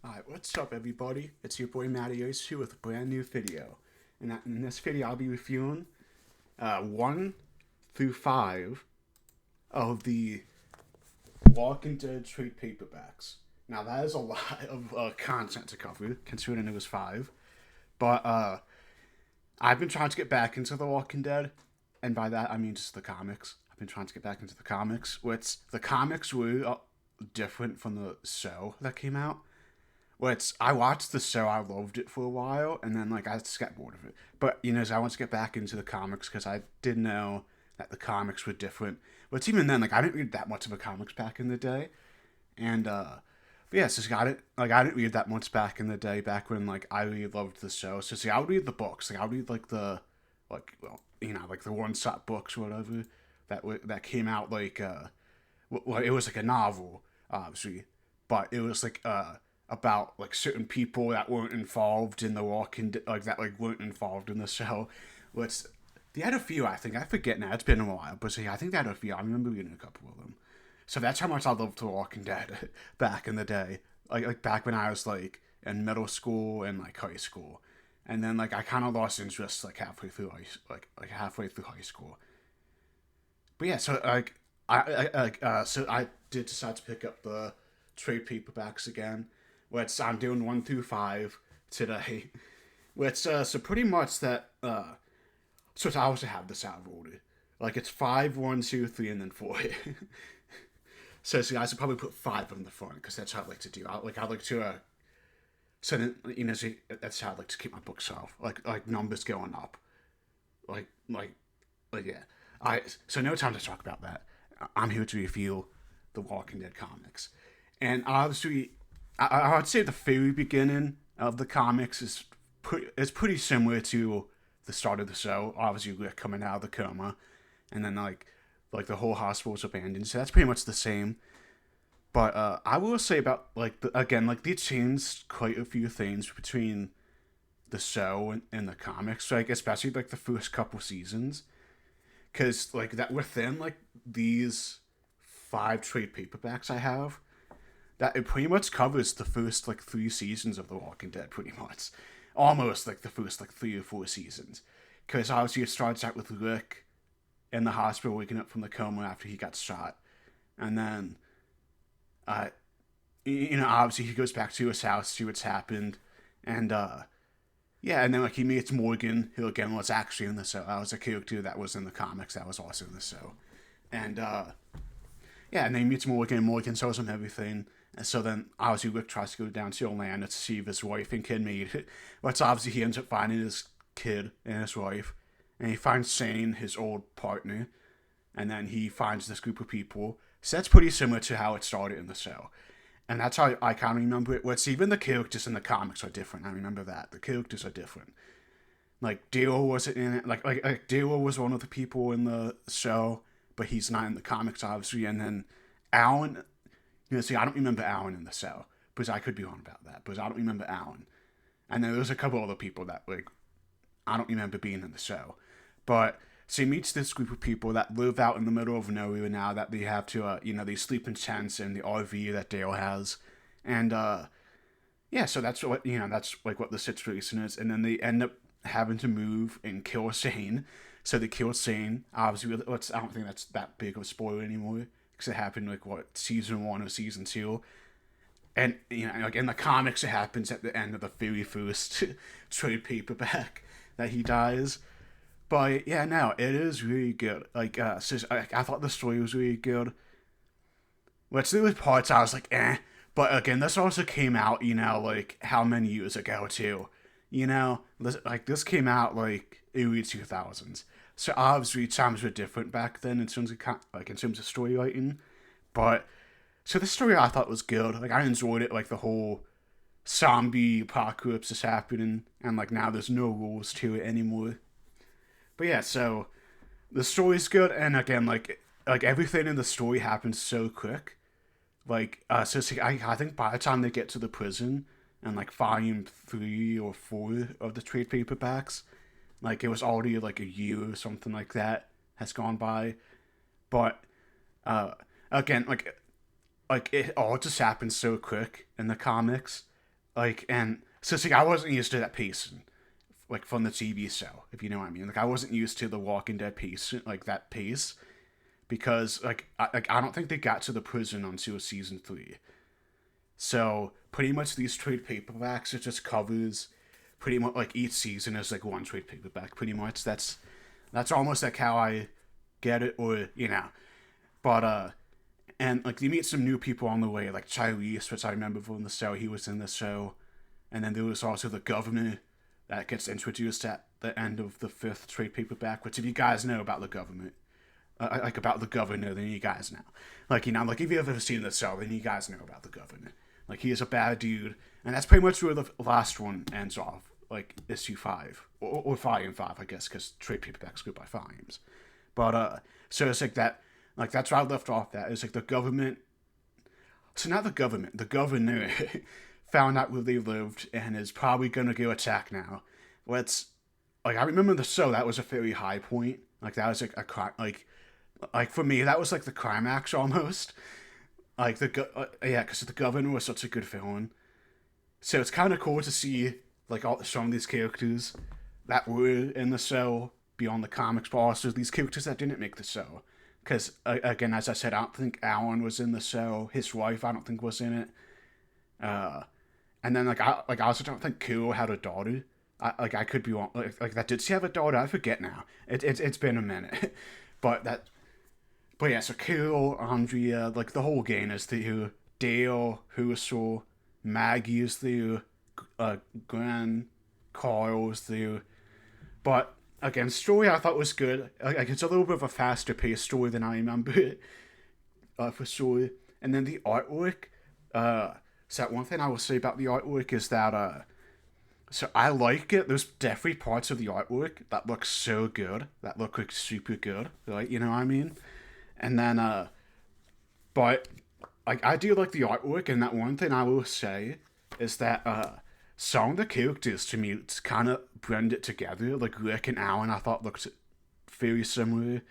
Alright, what's up everybody? It's your boy Matty Ace here with a brand new video. And in this video I'll be reviewing 1 through 5 of the Walking Dead trade paperbacks. Now that is a lot of content to cover, considering it was 5. But I've been trying to get back into The Walking Dead, and by that I mean just the comics. I've been trying to get back into the comics, which the comics were different from the show that came out. Which I watched the show, I loved it for a while, and then I just got bored of it. But so I want to get back into the comics because I did know that the comics were different. But even then, I didn't read that much of the comics back in the day, and but yeah, so got it. I didn't read that much back in the day, back when I really loved the show. So see, I would read the books, I would read the the one shot books or whatever that came out well, it was like a novel, obviously, but it was about certain people that weren't involved in the walking weren't involved in the show. Which they had a few, I think. I forget now. It's been a while, but yeah, I think they had a few. I remember reading a couple of them. So that's how much I loved The Walking Dead back in the day. Back when I was in middle school and high school, and then I kind of lost interest halfway through halfway through high school. But yeah, so so I did decide to pick up the trade paperbacks again, which I'm doing 1 through 5 today. Which so pretty much that so I also have this out of order. It's 5, 1, 2, 3, and then 4. So see, I should probably put 5 on the front because that's how I like to do. I like to so then see, that's how I like to keep my bookshelf numbers going up, like like yeah. I so no time to talk about that. I'm here to review the Walking Dead comics, and obviously, I would say the very beginning of the comics is pretty similar to the start of the show. Obviously, we're coming out of the coma, and then the whole hospital's abandoned. So that's pretty much the same. But I will say about they changed quite a few things between the show and the comics. Especially the first couple seasons, because that within these 5 trade paperbacks I have, that it pretty much covers the first 3 seasons of The Walking Dead, pretty much, almost the first 3 or 4 seasons, because obviously it starts out with Rick in the hospital waking up from the coma after he got shot, and then uh obviously he goes back to his house, see what's happened, and yeah, and then he meets Morgan, who again was actually in the show. That was a character that was in the comics that was also in the show, and yeah, and then he meets Morgan, and Morgan shows him everything. And so then, obviously, Rick tries to go down to Atlanta to see if his wife and kid made it. But obviously, he ends up finding his kid and his wife. And he finds Shane, his old partner. And then he finds this group of people. So that's pretty similar to how it started in the show. And that's how I kind of remember it. What's even the characters in the comics are different. I remember that. The characters are different. Daryl wasn't in it. Daryl was one of the people in the show, but he's not in the comics, obviously. And then Alan, see, I don't remember Alan in the show, because I could be wrong about that, because I don't remember Alan. And then there's a couple other people that I don't remember being in the show. But so he meets this group of people that live out in the middle of nowhere now, that they have to they sleep in tents in the RV that Dale has. And yeah, so that's that's what the situation is. And then they end up having to move and kill Shane. So they kill Shane. Obviously, I don't think that's that big of a spoiler anymore, because it happened season 1 or season 2. And in the comics it happens at the end of the very first trade paperback that he dies. But yeah, no, it is really good. I thought the story was really good. Which there was parts I was eh. But again, this also came out, how many years ago too. This came out early 2000s. So obviously times were different back then in terms of in terms of story writing. But so the story I thought was good. I enjoyed it. The whole zombie apocalypse is happening, and now there's no rules to it anymore. But yeah, so the story's good, and again, everything in the story happens so quick. So see, I think by the time they get to the prison and volume 3 or 4 of the trade paperbacks, it was already a year or something like that has gone by. But again, it all just happens so quick in the comics like, and so it's like I wasn't used to that pacing, like from the TV show, if you know what I mean. Like I wasn't used to the Walking Dead pace, like that pace, because I don't think they got to the prison until season 3. So pretty much these trade paperbacks, it just covers pretty much like each season is like one trade paperback. Pretty much that's almost like how I get it, or you know. But and like you meet some new people on the way, like Tyrese, which I remember from the show. He was in the show, and then there was also the governor that gets introduced at the end of the 5th trade paperback. Which, if you guys know about the government, like about the governor, then you guys know. Like, you know, like if you've ever seen the show, then you guys know about the governor. Like he is a bad dude, and that's pretty much where the last one ends off. Like issue 5 or volume 5, I guess, because trade paperbacks go by volumes. But so it's like that. Like that's where I left off. That it's like the government. So not the government. The governor found out where they lived and is probably gonna go attack now. Let's like I remember the show. That was a very high point. Like that was like a like for me that was like the climax almost. Like yeah, because the governor was such a good villain. So it's kind of cool to see like all some of these characters that were in the show beyond the comics, but also these characters that didn't make the show. Because again, as I said, I don't think Alan was in the show. His wife, I don't think, was in it. And then I also don't think Kuro had a daughter. I could be wrong. Like that. Did she have a daughter? I forget now. It's been a minute, but that. But yeah, so Kuro, Andrea, like the whole gang is there. Dale, Huso, Maggie is there. Glenn, Carl is there. But again, story I thought was good. Like it's a little bit of a faster paced story than I remember it, for sure. And then the artwork. So that one thing I will say about the artwork is that so I like it. There's definitely parts of the artwork that look so good. That look like super good. Like you know what I mean? And then but like I do like the artwork, and that one thing I will say is that some of the characters to me kind of blend it together. Like Rick and Alan, I thought looked very similar,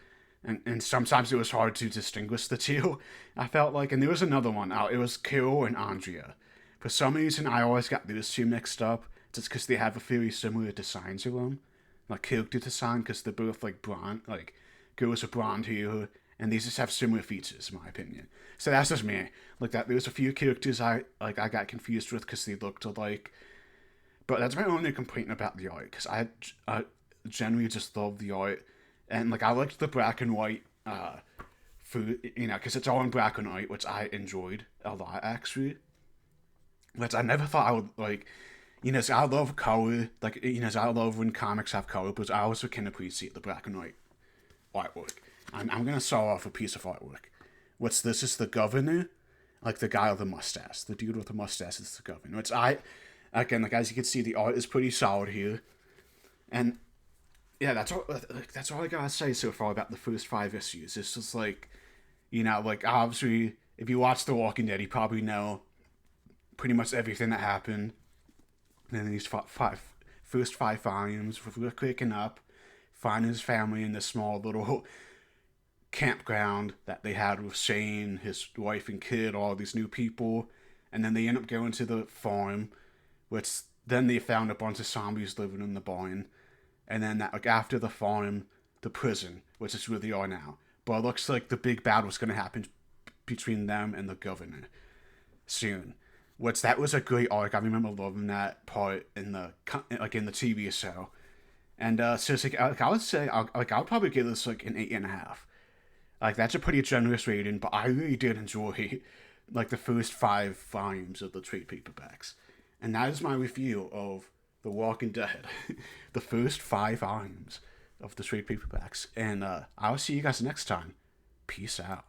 and sometimes it was hard to distinguish the two. I felt like, and there was another one. It was Carol and Andrea. For some reason, I always got those two mixed up, just because they have a very similar design to them, like character design, because they're both like blonde, like girls with blonde hair, and these just have similar features, in my opinion. So that's just me. Like that, there was a few characters I got confused with because they looked alike. But that's my only complaint about the art, because I generally just love the art, and like I liked the black and white food, you know, because it's all in black and white, which I enjoyed a lot actually. Which I never thought I would like. You know, so I love color, like you know, so I love when comics have color, but I also can appreciate the black and white artwork. I'm gonna saw off a piece of artwork. What's this? Is the governor, like the guy with the mustache, the dude with the mustache is the governor. Which I again, like as you can see, the art is pretty solid here, and yeah, that's all I gotta say so far about the first 5 issues. It's just like, you know, like obviously, if you watch The Walking Dead, you probably know pretty much everything that happened in these first 5 volumes. With Rick waking up, finding his family in this small little campground that they had with Shane, his wife and kid, all these new people, and then they end up going to the farm, which then they found a bunch of zombies living in the barn, and then that, like after the farm, the prison, which is where they are now. But it looks like the big battle was going to happen between them and the governor soon. Which that was a great arc. I remember loving that part in the TV show. And so it's like I would say I would probably give this like an 8.5. Like that's a pretty generous rating, but I really did enjoy like the first 5 volumes of the trade paperbacks. And that is my review of The Walking Dead, the first 5 volumes of the trade paperbacks. And I'll see you guys next time. Peace out.